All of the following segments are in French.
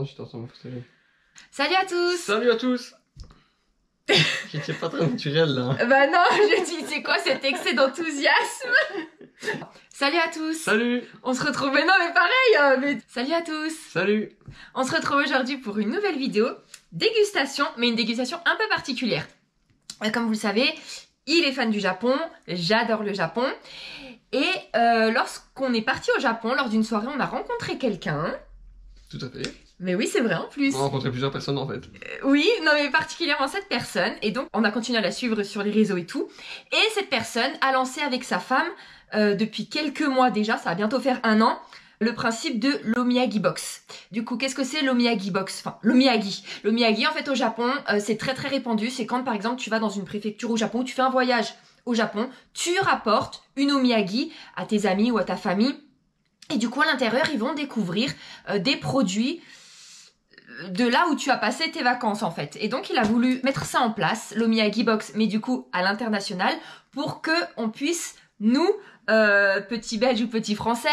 j'étais en train de me faire. Salut à tous. Salut à tous. J'étais pas très naturel là. Bah non, je dis, c'est quoi cet excès d'enthousiasme? Salut à tous. Salut. On se retrouve, mais non mais pareil, mais... Salut à tous. Salut. On se retrouve aujourd'hui pour une nouvelle vidéo, dégustation, mais une dégustation un peu particulière. Comme vous le savez, il est fan du Japon, j'adore le Japon. Et lorsqu'on est parti au Japon, lors d'une soirée, on a rencontré quelqu'un. Tout à fait. Mais oui, c'est vrai en plus. On a rencontré plusieurs personnes en fait. Oui, non mais particulièrement cette personne. Et donc, on a continué à la suivre sur les réseaux et tout. Et cette personne a lancé avec sa femme, depuis quelques mois déjà, ça va bientôt faire 1 an, le principe de l'Omiyagi Box. Du coup, qu'est-ce que c'est l'Omiyagi Box? Enfin, l'Omiyagi. L'Omiyagi, en fait, au Japon, c'est très très répandu. C'est quand, par exemple, tu vas dans une préfecture au Japon, tu fais un voyage au Japon, tu rapportes une Omiyagi à tes amis ou à ta famille. Et du coup, à l'intérieur, ils vont découvrir des produits de là où tu as passé tes vacances, en fait. Et donc, il a voulu mettre ça en place, l'Omiyagi Box, mais du coup, à l'international, pour que on puisse, nous, petits Belges ou petits Français,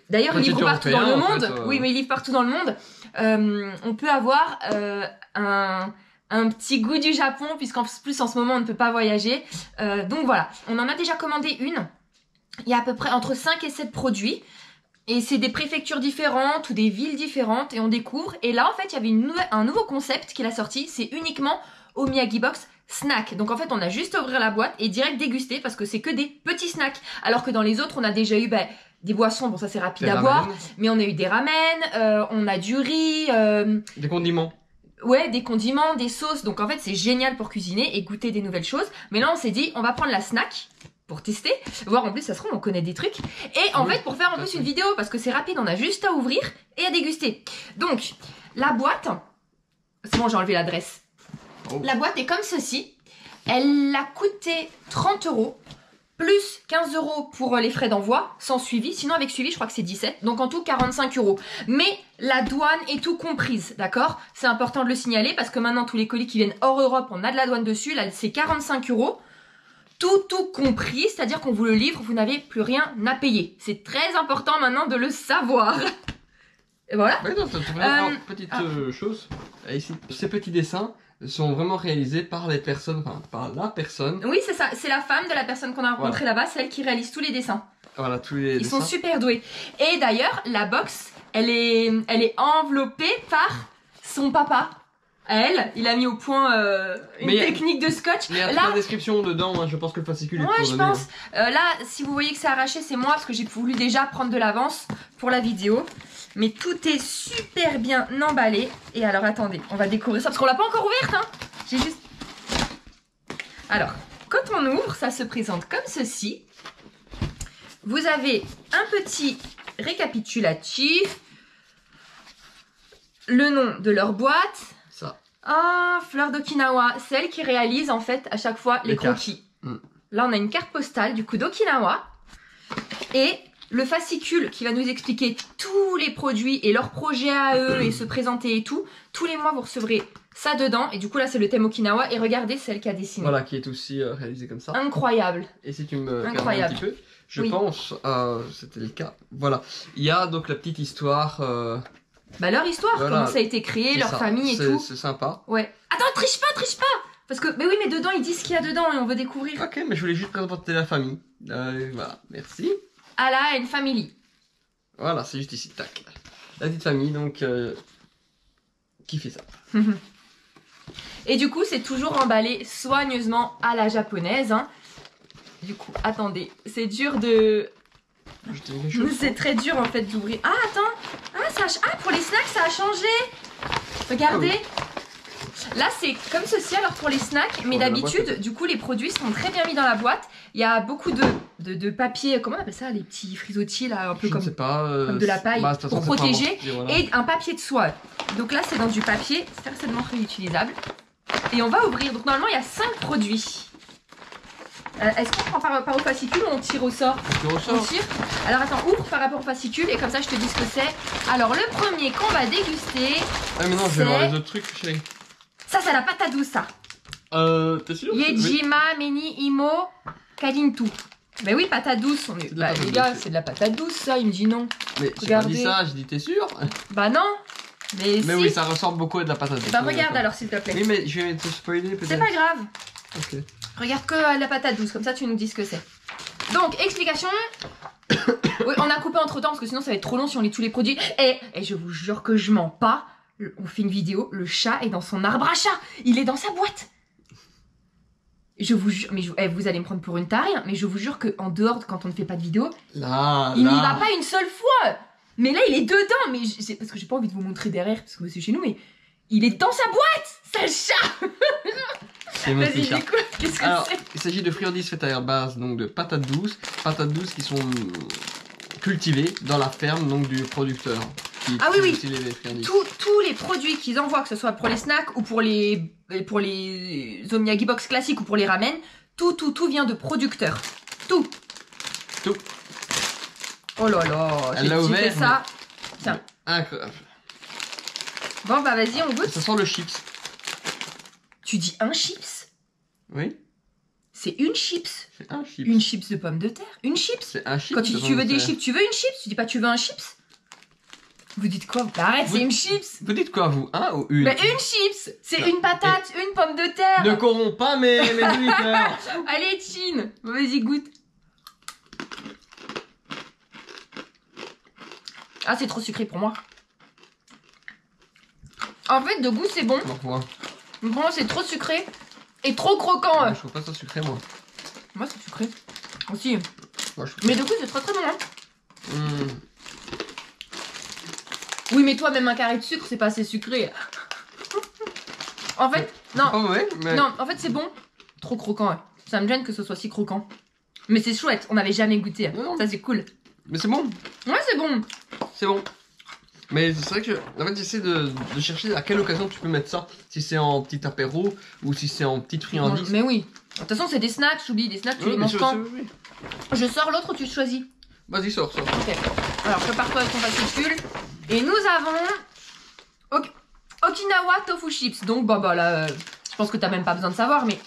d'ailleurs, ils livrent partout dans le monde. En fait, oui, mais ils livrent partout dans le monde. On peut avoir un petit goût du Japon, puisqu'en plus, en ce moment, on ne peut pas voyager. Donc voilà, on en a déjà commandé une. Il y a à peu près entre 5 et 7 produits. Et c'est des préfectures différentes ou des villes différentes et on découvre. Et là, en fait, il y avait un nouveau concept qu'il a sorti. C'est uniquement Omiyagi Box snack. Donc en fait, on a juste à ouvrir la boîte et direct déguster parce que c'est que des petits snacks. Alors que dans les autres, on a déjà eu des boissons. Bon, ça c'est rapide à boire. Mais on a eu des ramen, on a du riz. Des condiments. Ouais, des condiments, des sauces. Donc en fait, c'est génial pour cuisiner et goûter des nouvelles choses. Mais là, on s'est dit, on va prendre la snack pour tester, voir en plus ça se trouve on connaît des trucs et en fait pour faire en plus une vidéo parce que c'est rapide, on a juste à ouvrir et à déguster. Donc la boîte, c'est bon j'ai enlevé l'adresse. La boîte est comme ceci, elle a coûté 30 € plus 15 € pour les frais d'envoi sans suivi, sinon avec suivi je crois que c'est 17, donc en tout 45 €. Mais la douane est tout comprise, d'accord? C'est important de le signaler parce que maintenant tous les colis qui viennent hors Europe on a de la douane dessus, là c'est 45 €. Tout compris, c'est-à-dire qu'on vous le livre, vous n'avez plus rien à payer. C'est très important maintenant de le savoir. Et voilà. Ouais, non, petite chose. Ici, ces petits dessins sont vraiment réalisés par les personnes, enfin par la personne. Oui, c'est ça. C'est la femme de la personne qu'on a rencontrée là-bas, celle qui réalise tous les dessins. Voilà, tous les dessins. Ils sont super doués. Et d'ailleurs, la box, elle est enveloppée par son papa. Elle, il a mis au point une technique de scotch. Mais il y a la description dedans, hein, je pense que le fascicule est ouais, je pense. Là, si vous voyez que c'est arraché, c'est moi parce que j'ai voulu déjà prendre de l'avance pour la vidéo. Mais tout est super bien emballé. Et alors, attendez, on va découvrir ça parce qu'on l'a pas encore ouverte. Hein. J'ai juste... Alors, quand on ouvre, ça se présente comme ceci. Vous avez un petit récapitulatif. Le nom de leur boîte. Ah, Fleur d'Okinawa, celle qui réalise en fait à chaque fois les croquis. Là, on a une carte postale du coup d'Okinawa et le fascicule qui va nous expliquer tous les produits et leurs projets à eux et se présenter et tout. Tous les mois, vous recevrez ça dedans et du coup là, c'est le thème Okinawa et regardez celle qui a dessiné. Voilà, qui est aussi réalisée comme ça. Incroyable. Et si tu me calmes un petit peu, je pense, c'était le cas. Voilà, il y a donc la petite histoire. Bah leur histoire, comment ça a été créé, leur famille et tout. C'est sympa. Ouais. Attends, triche pas parce que, mais oui, mais dedans, ils disent ce qu'il y a dedans et on veut découvrir. Ok, mais je voulais juste présenter la famille. Voilà, merci. Ah là, une famille. Voilà, c'est juste ici, tac. La petite famille, donc, qui fait ça. Et du coup, c'est toujours emballé soigneusement à la japonaise. Hein. Du coup, attendez, c'est dur de... C'est très dur en fait d'ouvrir. Ah attends, pour les snacks ça a changé. Regardez. Là c'est comme ceci alors pour les snacks, mais d'habitude du coup les produits sont très bien mis dans la boîte. Il y a beaucoup de papier, comment on appelle ça, les petits frisottiers là, un peu comme de la paille pour protéger, et un papier de soie. Donc là c'est dans du papier, certainement réutilisable. Et on va ouvrir, donc normalement il y a 5 produits. Est-ce qu'on prend par au fascicule ou on tire au sort? On tire. Alors attends, ouvre par rapport au fascicule et comme ça je te dis ce que c'est. Alors le premier qu'on va déguster. Ah mais non, je vais voir les autres trucs, chérie. Ça c'est la patate douce ça. T'es sûr? Yejima, Meni, Imo, Kalintu. Mais oui, patate douce. Les gars, c'est de la patate douce ça, il me dit non. Mais j'ai pas dit ça, j'ai dit t'es sûr? Bah non. Mais si. oui, ça ressemble beaucoup à de la patate douce. Bah regarde alors s'il te plaît. Oui, mais je vais te spoiler peut-être. C'est pas grave. Ok. Regarde que la patate douce, comme ça tu nous dis ce que c'est. Donc, explication. Oui, on a coupé entre temps parce que sinon ça va être trop long si on lit tous les produits. Et je vous jure que je mens pas. On fait une vidéo, le chat est dans son arbre à chat. Il est dans sa boîte. Je vous jure, mais vous allez me prendre pour une tarée, hein, mais je vous jure qu'en dehors, quand on ne fait pas de vidéo, il n'y va pas une seule fois. Mais là, il est dedans. Mais parce que j'ai pas envie de vous montrer derrière parce que c'est chez nous, mais il est dans sa boîte. C'est le chat. C'est mon petit chat. Qu'est-ce que c'est? Il s'agit de friandises faites à base donc de patates douces qui sont cultivées dans la ferme donc du producteur. Ah oui, oui. Les friandises. Tous les produits qu'ils envoient, que ce soit pour les snacks ou pour les Omiyagi Box classiques ou pour les ramen, tout vient de producteurs. Tout. Oh là là, j'ai fait ça. Mais... Tiens. Incroyable. Bon bah vas-y, on goûte. Ça sent le chips. Tu dis un chips? Oui. C'est une chips. C'est un chips. Une chips de pommes de terre. Une chips. C'est un chips. Quand tu veux des chips, tu veux une chips? Tu dis pas tu veux un chips? Vous dites quoi? Bah arrête, c'est une chips. Vous dites quoi vous? Un ou une? Bah une chips. C'est une patate, une pomme de terre. Ne corromps pas mes auditeurs. Allez, Chin. Vas-y, goûte. Ah, c'est trop sucré pour moi. En fait, de goût, c'est bon. Pourquoi? Mais pour moi, c'est trop sucré et trop croquant. Je trouve pas ça sucré, moi. Moi, c'est sucré. Aussi. Moi, Mais de goût, c'est très très bon. Hein. Oui, mais toi, même un carré de sucre, c'est pas assez sucré. En fait, non. Pas mauvais, mais... Non, en fait, c'est bon. Trop croquant. Ouais. Ça me gêne que ce soit si croquant. Mais c'est chouette, on n'avait jamais goûté. Non. Ça, c'est cool. Mais c'est bon. Ouais, c'est bon. C'est bon. Mais c'est vrai que, en fait, j'essaie de chercher à quelle occasion tu peux mettre ça. Si c'est en petit apéro ou si c'est en petite friandise. Mais oui. De toute façon, c'est des snacks, j'oublie. Des snacks, tu les manges quand? Je sors l'autre ou tu choisis? Vas-y, sors. Ok. Alors, prépare-toi avec ton fascicule. Et nous avons Okinawa Tofu Chips. Donc, bah là, je pense que t'as même pas besoin de savoir, mais...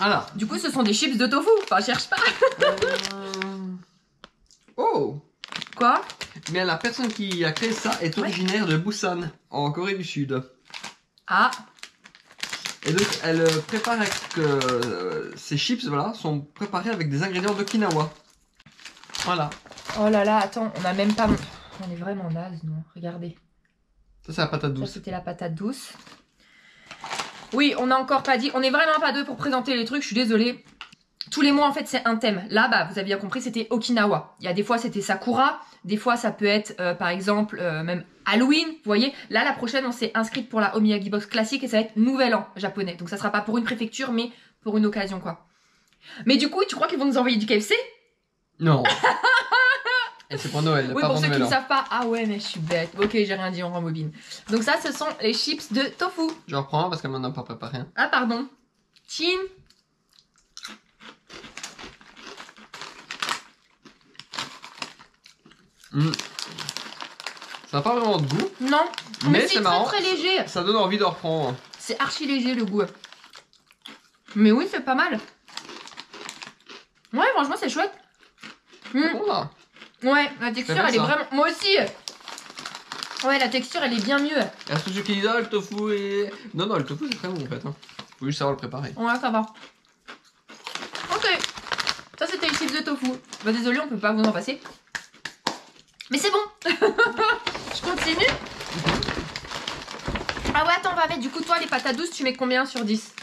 Alors. Du coup, ce sont des chips de tofu. Enfin, cherche pas. Oh. Quoi? Mais la personne qui a créé ça est originaire de Busan, en Corée du Sud. Ah. Et donc, elle prépare avec... ces chips, voilà, sont préparés avec des ingrédients d'Okinawa. Voilà. Oh là là, attends, on a même pas... On est vraiment naze, non? Regardez. Ça, c'est la patate douce. Ça, c'était la patate douce. Oui, on n'a encore pas dit... On est vraiment pas deux pour présenter les trucs, je suis désolée. Tous les mois, en fait, c'est un thème. Là, bah, vous avez bien compris, c'était Okinawa. Il y a des fois, c'était Sakura. Des fois, ça peut être, par exemple, même Halloween. Vous voyez, là, la prochaine, on s'est inscrite pour la Omiyagi Box classique et ça va être Nouvel An japonais. Donc, ça sera pas pour une préfecture, mais pour une occasion, quoi. Mais du coup, tu crois qu'ils vont nous envoyer du KFC? Non. Et c'est pour Noël, oui, pas pour ceux qui ne an. savent pas. Ah ouais, mais je suis bête. Ok, j'ai rien dit, on rembobine. Donc ça, ce sont les chips de tofu. Je reprends parce qu'elle m'en a pas préparé un. Ah, pardon. Chin. Ça n'a pas vraiment de goût. Non, mais c'est marrant. très léger. Ça donne envie de reprendre. C'est archi léger le goût. Mais oui, c'est pas mal. Ouais, franchement, c'est chouette. Bon, là. Ouais, la texture, elle est vraiment... Moi aussi. Ouais, la texture, elle est bien mieux. Est-ce que ceux qui disent, ah, le tofu est... Non, le tofu, c'est très bon, en fait. Faut juste savoir le préparer. Ouais, ça va. Ok. Ça, c'était les chips de tofu. Bah, désolé, on peut pas vous en passer. Mais c'est bon. Je continue. Ah ouais, attends, on va mettre du coup, toi, les patates douces, tu mets combien sur 10?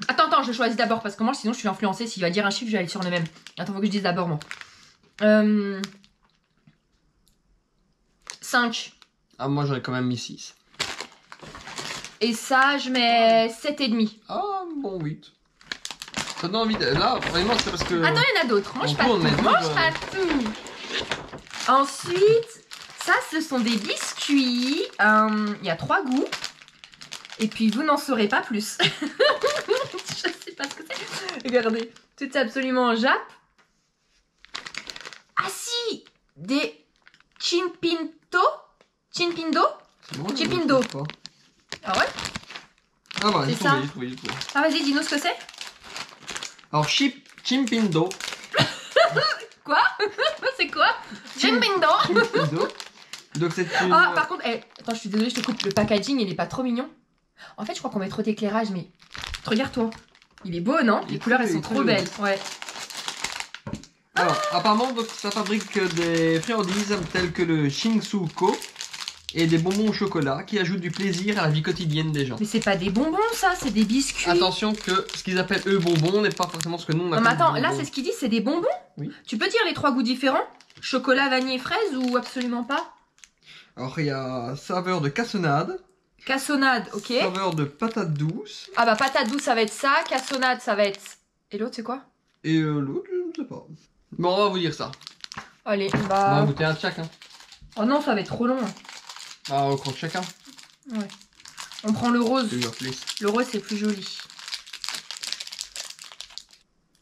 Attends, je choisis d'abord parce que moi, sinon, je suis influencée. S'il va dire un chiffre, je vais aller sur le même. Attends, faut que je dise d'abord, moi. 5. Ah, moi, j'aurais quand même mis 6. Et ça, je mets 7,5. Ah, bon, 8. Ça donne envie de... Là, vraiment, c'est parce que... Attends, il y en a d'autres. Mange pas tout. Mange pas tout. Ensuite, ça, ce sont des biscuits. Il y a 3 goûts. Et puis, vous n'en saurez pas plus. Je sais pas ce que c'est. Regardez, tout est absolument en jappe. Ah si, des Chinpindo. Bon, Chipindo. Ah ouais? Ah bah, c'est ça. J'ai trouvé. Ah vas-y, dis-nous ce que c'est. Alors, Donc c'est une... Ah, par contre, attends, je suis désolée, je te coupe. Le packaging, il est pas trop mignon. En fait, je crois qu'on met trop d'éclairage, mais regarde-toi. Il est beau, non? Les couleurs, elles sont trop belles. Ouais. Alors, apparemment, donc, ça fabrique des friandises telles que le Shinsuko et des bonbons au chocolat qui ajoutent du plaisir à la vie quotidienne des gens. Mais c'est pas des bonbons, ça, c'est des biscuits. Attention que ce qu'ils appellent eux bonbons n'est pas forcément ce que nous on appelle. Non, mais attends, bonbons. là, c'est ce qu'ils disent, c'est des bonbons? Oui. Tu peux dire les 3 goûts différents? Chocolat, vanille et fraise ou absolument pas? Alors, il y a saveur de cassonade. Cassonade, ok. Saveur de patate douce. Ah bah patate douce, ça va être ça. Cassonade, ça va être... Et l'autre, c'est quoi? Et l'autre, je ne sais pas. Bon, on va vous dire ça. Allez, On va goûter un de chacun. Oh non, ça va être trop long. Ah, on croque chacun. Ouais. On prend le rose. Please. Le rose, c'est plus joli.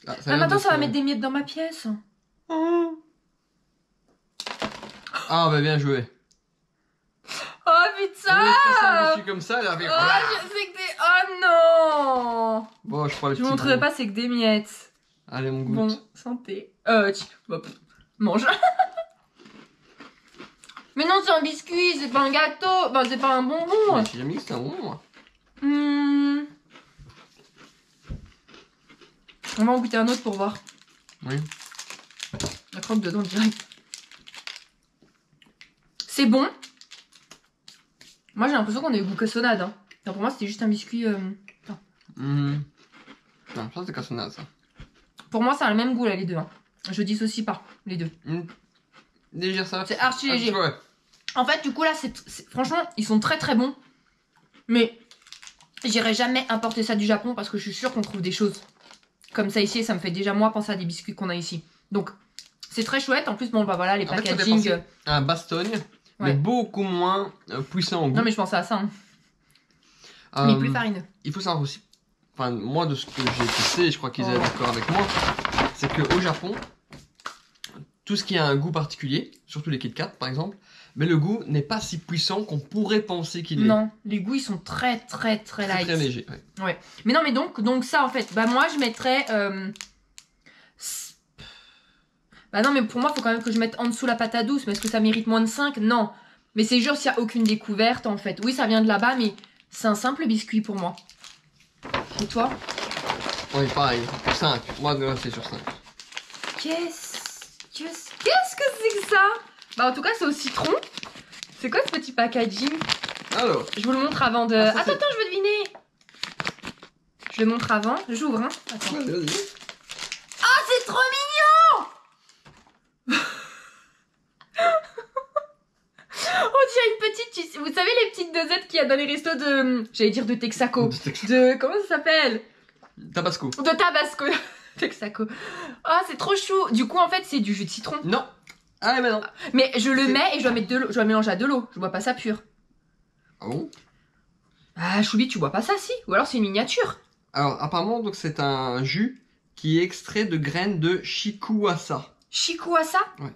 Ah, Ah, maintenant, ça va mettre des miettes dans ma pièce. Ah, bah bien joué. Oh putain! Je suis comme ça, là, avec... Oh, je sais que t'es... Oh non! Bon, je prends le Je petit vous montrerai bout. pas, c'est que des miettes. Allez, on goûte. Bon, santé. Hop, mange. Mais non, c'est un biscuit, c'est pas un gâteau. Enfin, c'est pas un bonbon. Mais j'ai jamais dit que c'était un bonbon, moi. On va en goûter un autre pour voir. Oui. La croque dedans direct. C'est bon. Moi, j'ai l'impression qu'on a eu goût cassonade. Hein. Enfin, pour moi, c'était juste un biscuit... Non, ça c'est cassonade, ça. Pour moi, ça a le même goût, là, les deux. Hein. Je dissocie pas, les deux. Léger, ça. C'est archi léger. Ouais. En fait, du coup, là, franchement, ils sont très très bons. Mais j'irai jamais importer ça du Japon parce que je suis sûre qu'on trouve des choses comme ça ici. Et ça me fait déjà, moi, penser à des biscuits qu'on a ici. Donc, c'est très chouette. En plus, bon, bah voilà, les En fait, ça fait packaging... penser à un Bastogne, mais Ouais. beaucoup moins puissant au goût. Non, mais je pensais à ça. Hein. Mais plus farineux. Il faut savoir aussi, enfin, moi, de ce que j'ai testé, je crois qu'ils étaient d'accord avec moi, c'est qu'au Japon, tout ce qui a un goût particulier, surtout les Kit Kat par exemple, mais le goût n'est pas si puissant qu'on pourrait penser qu'il est. Non, les goûts ils sont très très très light. Très léger. Ouais. Mais non, mais donc ça en fait, bah moi je mettrais. Bah non, mais pour moi, faut quand même que je mette en dessous la patate douce, mais est-ce que ça mérite moins de 5? Non. Mais c'est juste s'il n'y a aucune découverte en fait. Oui, ça vient de là-bas, mais c'est un simple biscuit pour moi. Et toi? Oui, pareil. 5. Moi, de c'est sur 5. Qu'est-ce que c'est que ça? Bah en tout cas, c'est au citron. C'est quoi ce petit packaging? Alors. Je vous le montre avant de... Ah, ça, attends, je veux deviner. Je le montre avant. J'ouvre, hein. Attends. Vas-y. Ah, c'est trop mignon! On dirait une petite... Vous savez les petites dosettes qu'il y a dans les restos de... J'allais dire de Texaco. De... Comment ça s'appelle? Tabasco. De Tabasco. Texaco. Ah, c'est trop chou. Du coup, en fait, c'est du jus de citron. Non. Ah, mais non. Mais je le mets et je dois mettre de l'eau. Je dois mélanger à de l'eau. Je bois pas ça pur. Ah bon? Ah, Choubi, tu bois pas ça, si? Ou alors c'est une miniature. Alors, apparemment, donc c'est un jus qui est extrait de graines de shikuasa. Shikuasa? Ouais.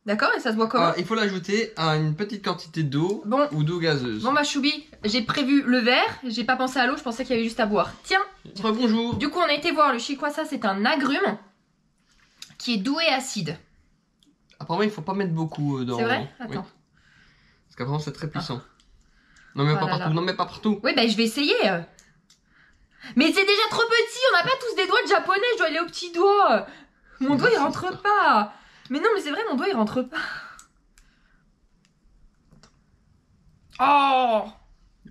D'accord, et ça se boit comment? Il faut l'ajouter à une petite quantité d'eau Bon. ou d'eau gazeuse. Bon bah Choubi, j'ai prévu le verre, j'ai pas pensé à l'eau, je pensais qu'il y avait juste à boire. Tiens, Bonjour. du coup on a été voir le shikuasa, c'est un agrume qui est doux et acide. Apparemment, il faut pas mettre beaucoup dans. C'est vrai? Oui. Attends. Parce qu'apparemment, c'est très puissant. Non, mais Oh pas là partout. là. Non, mais pas partout. Oui, bah je vais essayer. Mais c'est déjà trop petit, on n'a pas tous des doigts de japonais, je dois aller au petit doigt. Mon doigt il rentre pas. Mais non, mais c'est vrai, mon doigt il rentre pas. Oh!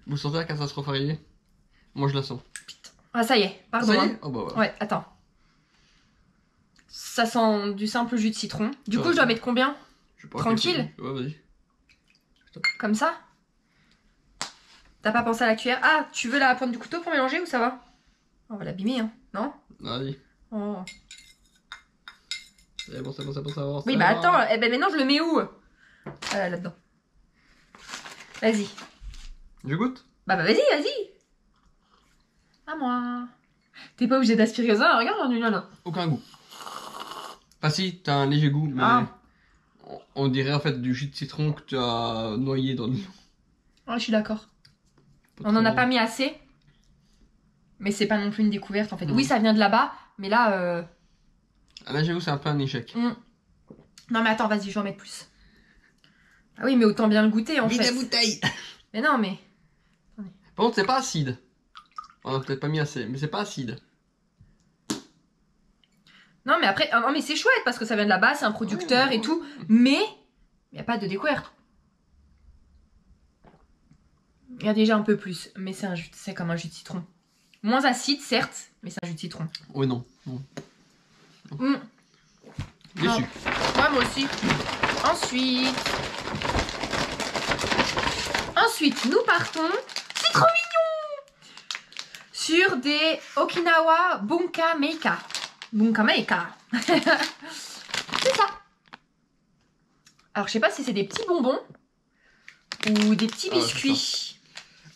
Vous sentez la catastrophe arriver? Moi, je la sens. Ah ça y est, pardon. Ça y hein. est? Oh, bah ouais. Ouais, attends. Ça sent du simple jus de citron. Du Ça coup, va. je dois mettre combien? Je sais pas, Tranquille. Ouais, vas-y. Comme ça? T'as pas pensé à la cuillère? Ah, tu veux la pointe du couteau pour mélanger ou ça va? On va l'abîmer, hein, non? Vas-y. Oh. C'est bon, c'est bon, c'est bon, c'est bon. Oui, bah attends, eh ben maintenant je le mets où? Là-dedans. Vas-y. Je goûte? Bah vas-y, vas-y. À moi. T'es pas obligé d'aspirer ça, regarde, on est là. Aucun goût. Enfin, si, t'as un léger goût, mais. Ah. On dirait en fait du jus de citron que tu as noyé dans le. Ah, je suis d'accord. On en a pas mis assez. Mais c'est pas non plus une découverte en fait. Mm. Oui, ça vient de là-bas, mais là. Ah, là, j'avoue, c'est un peu un échec. Non mais attends, vas-y, je vais en mettre plus. Ah oui, mais autant bien le goûter en Vite fait. la bouteille. Mais non, mais... Par contre, c'est pas acide. On a peut-être pas mis assez, mais c'est pas acide. Non mais après, non mais c'est chouette parce que ça vient de là-bas, c'est un producteur et tout. Mais, il n'y a pas de découverte. Il y a déjà un peu plus, mais c'est comme un jus de citron. Moins acide, certes, mais c'est un jus de citron. Oui, non. Non. Mmh. Déçu. Ouais, moi aussi. Ensuite, nous partons. C'est trop mignon! Sur des Okinawa Bunka Meika. Bunka Meika. C'est ça. Alors, je sais pas si c'est des petits bonbons ou des petits biscuits.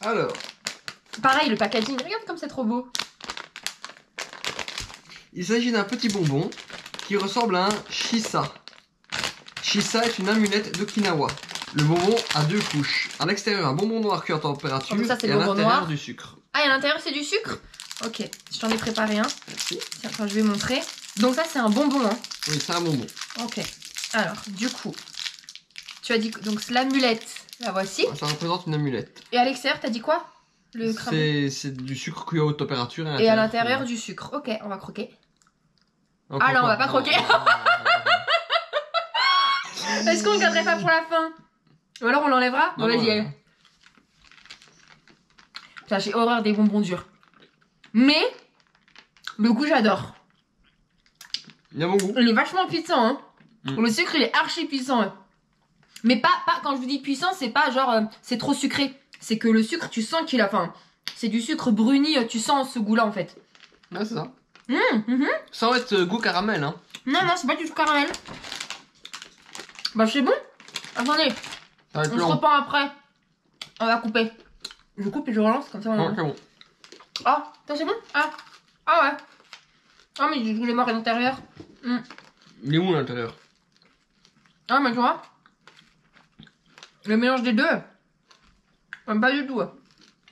Alors, Pareil, le packaging. Regarde comme c'est trop beau. il s'agit d'un petit bonbon qui ressemble à un shisa. Shisa est une amulette d'Okinawa. Le bonbon a 2 couches. À l'extérieur, un bonbon noir cuit à température Oh, ça, c'est et le à bonbon l'intérieur noir. du sucre. Ah, et à l'intérieur, c'est du sucre? Ok, je t'en ai préparé un. Merci. Tiens, attends, je vais montrer. Donc ça, c'est un bonbon, hein. Oui, c'est un bonbon. Ok. Alors, du coup, tu as dit que donc l'amulette, la voici. Ça représente une amulette. Et à l'extérieur, t'as dit quoi? Le crème. C'est du sucre cuit à haute température. Et à l'intérieur du sucre. Ok, on va croquer. Oh, Ah là, on va pas croquer. Est-ce qu'on le garderait pas pour la fin? Ou alors on l'enlèvera? Bon, vas-y, allez. Putain, j'ai horreur des bonbons durs. Mais, le goût, j'adore. Il y a mon goût. Il est vachement puissant, hein. Mm. Le sucre, il est archi puissant. Hein. Mais pas, quand je vous dis puissant, c'est pas genre, c'est trop sucré. C'est que le sucre, tu sens qu'il a, enfin, c'est du sucre bruni, tu sens ce goût-là, en fait. Ouais, c'est ça. Mhm. Sans être goût caramel, hein. Non, c'est pas du tout caramel. Bah, c'est bon. Attendez, Ça va être on se long. reprend après. On va couper. Je coupe et je relance, comme ça on... Ouais, c'est bon. Ah, ça c'est bon? Ah ouais. Ah, mais je voulais voir à l'intérieur. Il est où l'intérieur? Ah, mais tu vois, le mélange des deux, j'aime pas du tout.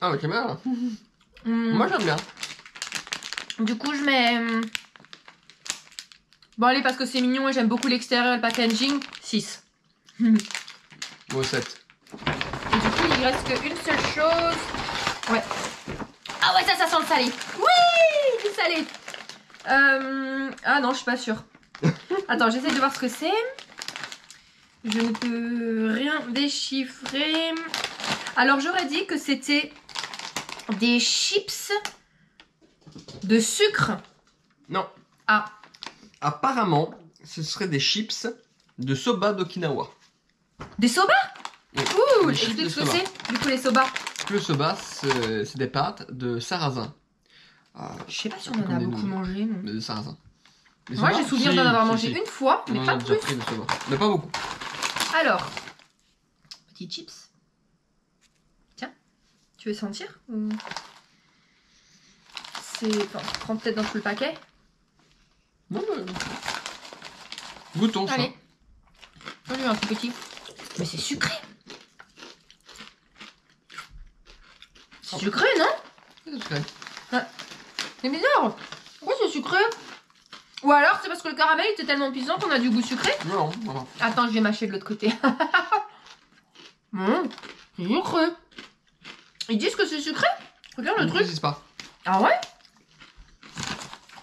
Ah, mais c'est bien, là. Moi, j'aime bien. Du coup, je mets... Bon, allez, parce que c'est mignon et j'aime beaucoup l'extérieur et le packaging, 6. Moi, 7. Et du coup, il reste qu'une seule chose. Ouais. Ah ouais, ça sent le salé. Oui, du salé. Ah non, je suis pas sûre. Attends, j'essaie de voir ce que c'est. Je ne peux rien déchiffrer. Alors, j'aurais dit que c'était des chips de sucre. Non. Ah. Apparemment, ce serait des chips de soba d'Okinawa. Des soba? Oui, Ouh, des chips explique de ce que soba. c'est, du coup, les soba. Le soba, c'est des pâtes de sarrasin. Je sais pas si on Comme en a des beaucoup nouilles. mangé, non. De sarrasin. Les Moi, soba, j'ai souvenir si, d'en avoir si, mangé si. une fois, mais On en pas a déjà plus. pris des soba. Mais pas beaucoup. Alors, petits chips. Tiens, tu veux sentir ou... C'est... Enfin, tu prends peut-être dans tout le paquet. Non, mais... Goûtons ça. Allez. Moi, j'ai un tout petit. Mais c'est sucré. C'est sucré, non? C'est sucré. C'est bizarre. Pourquoi c'est sucré? Ou alors, c'est parce que le caramel était tellement puissant qu'on a du goût sucré? Non, voilà. Attends, je vais mâcher de l'autre côté. C'est sucré. Ils disent que c'est sucré? Regarde le On ne truc. précise pas. Ah ouais?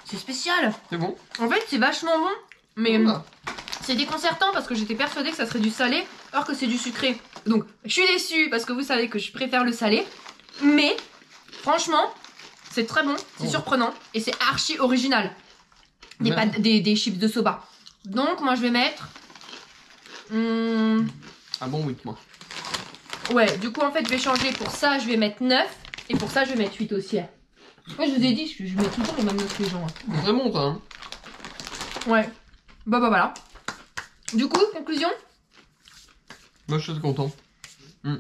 C'est spécial. C'est bon. En fait, c'est vachement bon. Mais Voilà. c'est déconcertant parce que j'étais persuadée que ça serait du salé, alors que c'est du sucré. Donc, je suis déçue parce que vous savez que je préfère le salé. Mais, franchement, c'est très bon, c'est surprenant et c'est archi original. Des, Merde. des chips de soba. Donc, moi, je vais mettre... Un bon 8, moi. Ouais, du coup, en fait, je vais changer. Pour ça, je vais mettre 9. Et pour ça, je vais mettre 8 aussi. Moi, je vous ai dit, je mets tout le temps les mêmes notes que les gens. C'est très bon, ça. Hein. Ouais. Bah, voilà. Du coup, conclusion. Moi, je suis content. Moi,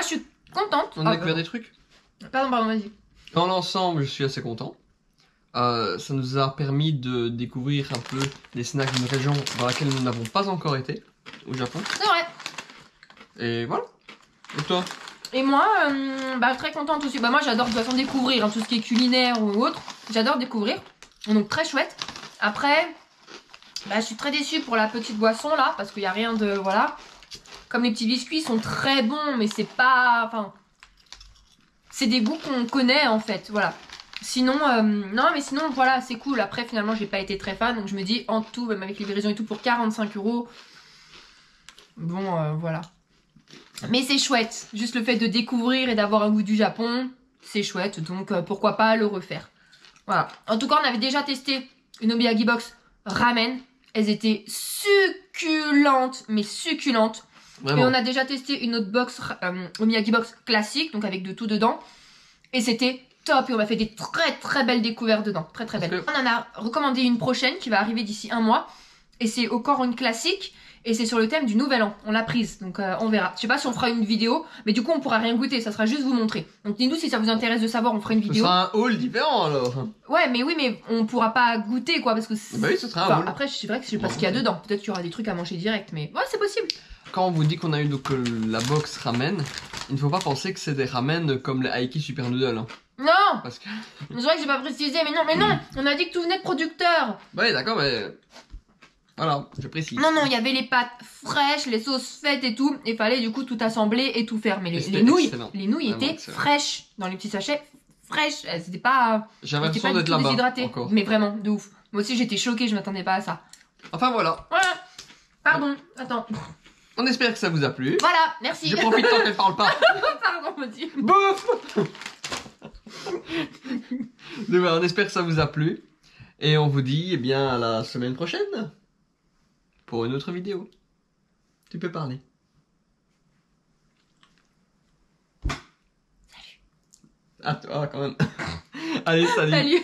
je suis contente. On a découvert des trucs. Pardon, vas-y. Dans l'ensemble, je suis assez content. Ça nous a permis de découvrir un peu des snacks d'une région dans laquelle nous n'avons pas encore été, au Japon. C'est vrai. Et voilà. Et toi? Et moi, très contente aussi. Bah, moi, j'adore de toute façon découvrir hein, tout ce qui est culinaire ou autre. J'adore découvrir. Donc, très chouette. Après, Bah, je suis très déçue pour la petite boisson là, parce qu'il n'y a rien de... Voilà. Comme les petits biscuits sont très bons, mais c'est pas... Enfin... C'est des goûts qu'on connaît en fait, voilà. Sinon, non mais sinon voilà, c'est cool. Après finalement j'ai pas été très fan, donc je me dis en tout, même avec les livraisons et tout, pour 45 €. Bon, voilà. Mais c'est chouette, juste le fait de découvrir et d'avoir un goût du Japon, c'est chouette, donc pourquoi pas le refaire. Voilà. En tout cas, on avait déjà testé une Omiyagi Box ramen. Elles étaient succulentes, mais succulentes. Vraiment. Et on a déjà testé une autre box, Omiyagi Box classique, donc avec de tout dedans. Et c'était top. Et on a fait des très belles découvertes dedans. Très belles. On en a recommandé une prochaine qui va arriver d'ici 1 mois. Et c'est encore une classique. Et c'est sur le thème du nouvel an. On l'a prise, donc on verra. Je sais pas si on fera une vidéo, mais du coup on pourra rien goûter, ça sera juste vous montrer. Donc dites-nous si ça vous intéresse de savoir, on fera une vidéo. Ce sera un haul différent alors. Ouais, mais oui, mais on pourra pas goûter quoi, parce que... Bah oui, ce sera un haul. Après, c'est vrai que je sais pas ce qu'il y a dedans. Peut-être qu'il y aura des trucs à manger direct, mais ouais, c'est possible. Quand on vous dit qu'on a eu donc la box ramen, il ne faut pas penser que c'est des ramen comme les Aiki Super Noodle. Hein. Non. Parce que... C'est vrai que j'ai pas précisé, mais non, on a dit que tout venait de producteur. Ouais, d'accord, mais... Voilà, je précise. Non, il y avait les pâtes fraîches, les sauces faites et tout. Il fallait du coup tout assembler et tout faire. Mais les nouilles, étaient fraîches dans les petits sachets. Fraîches, c'était pas... J'avais l'impression d'être là-bas encore. Mais vraiment, de ouf. Moi aussi j'étais choquée, je m'attendais pas à ça. Enfin voilà. Voilà. Pardon, attends. On espère que ça vous a plu. Voilà, merci. Je profite tant qu'elle parle pas. Pardon, Mathilde. Bouf. Donc voilà, on espère que ça vous a plu. Et on vous dit eh bien à la semaine prochaine. Pour une autre vidéo. Tu peux parler. Salut. Ah, toi quand même. Allez, salut. Salut.